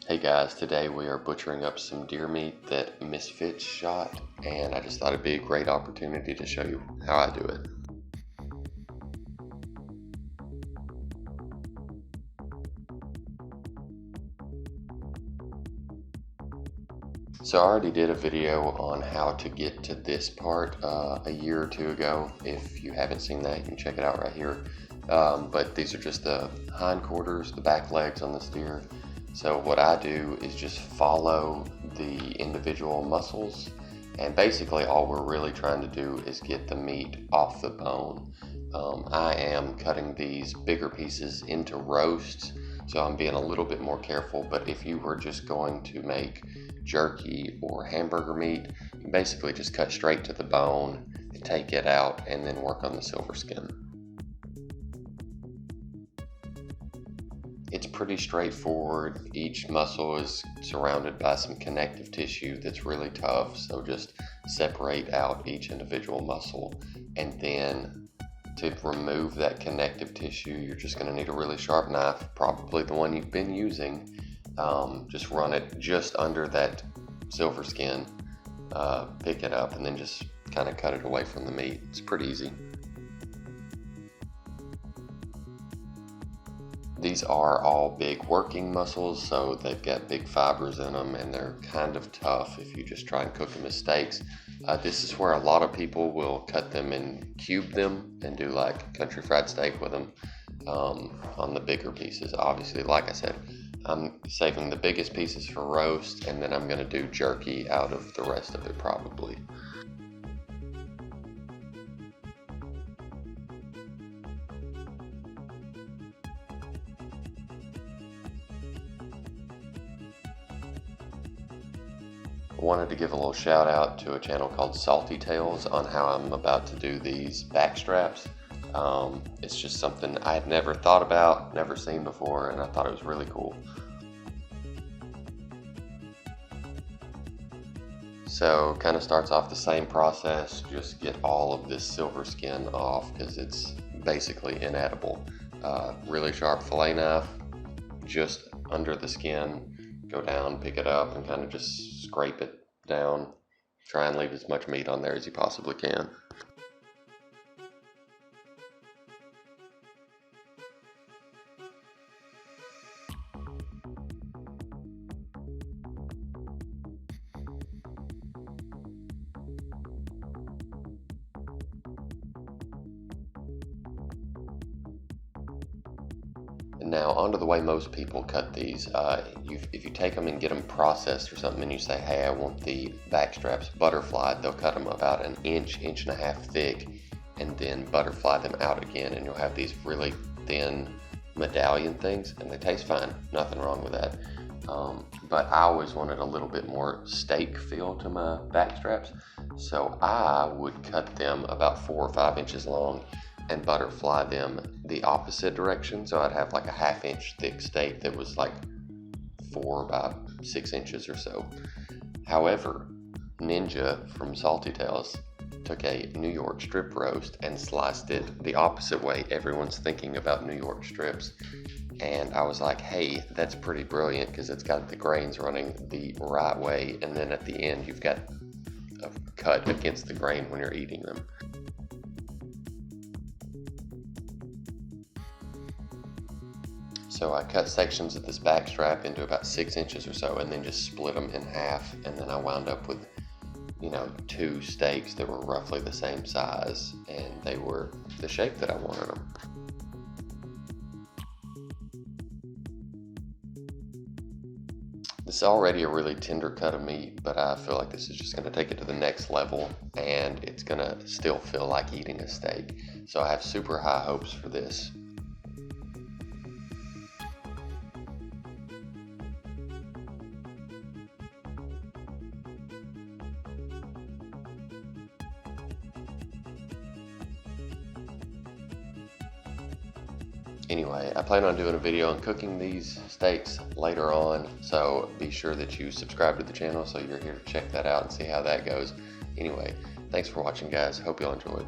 Hey guys, today we are butchering up some deer meat that Misfits shot, and I just thought it'd be a great opportunity to show you how I do it. So I already did a video on how to get to this part a year or two ago. If you haven't seen that, you can check it out right here. But these are just the hindquarters, the back legs on this deer. So what I do is just follow the individual muscles, and basically all we're really trying to do is get the meat off the bone. I am cutting these bigger pieces into roasts, so I'm being a little bit more careful, but if you were just going to make jerky or hamburger meat, you basically just cut straight to the bone and take it out and then work on the silver skin. It's pretty straightforward. Each muscle is surrounded by some connective tissue that's really tough, so just separate out each individual muscle, and then to remove that connective tissue, you're just going to need a really sharp knife, probably the one you've been using. Just run it just under that silver skin, pick it up, and then just kind of cut it away from the meat. It's pretty easy. These are all big working muscles, so they've got big fibers in them, and they're kind of tough if you just try and cook them as steaks. This is where a lot of people will cut them and cube them and do like country fried steak with them on the bigger pieces. Obviously, like I said, I'm saving the biggest pieces for roast, and then I'm going to do jerky out of the rest of it probably. I wanted to give a little shout out to a channel called Salty Tales on how I'm about to do these backstraps. It's just something I had never thought about, never seen before, and I thought it was really cool. So kind of starts off the same process, just get all of this silver skin off because it's basically inedible. Really sharp fillet knife, just under the skin, go down, pick it up, and kind of just scrape it down. Try and leave as much meat on there as you possibly can. Now, onto the way most people cut these. If you take them and get them processed or something, and you say, hey, I want the backstraps butterflied, they'll cut them about an inch, inch and a half thick, and then butterfly them out again, and you'll have these really thin medallion things, and they taste fine. Nothing wrong with that. But I always wanted a little bit more steak feel to my backstraps, so I would cut them about 4 or 5 inches long and butterfly them the opposite direction. So I'd have like a 1/2 inch thick steak that was like 4 by 6 inches or so. However, Ninja from Salty Tales took a New York strip roast and sliced it the opposite way everyone's thinking about New York strips. And I was like, hey, that's pretty brilliant because it's got the grains running the right way, and then at the end you've got a cut against the grain when you're eating them. So I cut sections of this backstrap into about 6 inches or so, and then just split them in half, and then I wound up with, 2 steaks that were roughly the same size, and they were the shape that I wanted them. This is already a really tender cut of meat, but I feel like this is just going to take it to the next level, and it's going to still feel like eating a steak. So I have super high hopes for this. Anyway, I plan on doing a video on cooking these steaks later on, so be sure that you subscribe to the channel so you're here to check that out and see how that goes. Anyway, thanks for watching, guys. Hope you all enjoyed.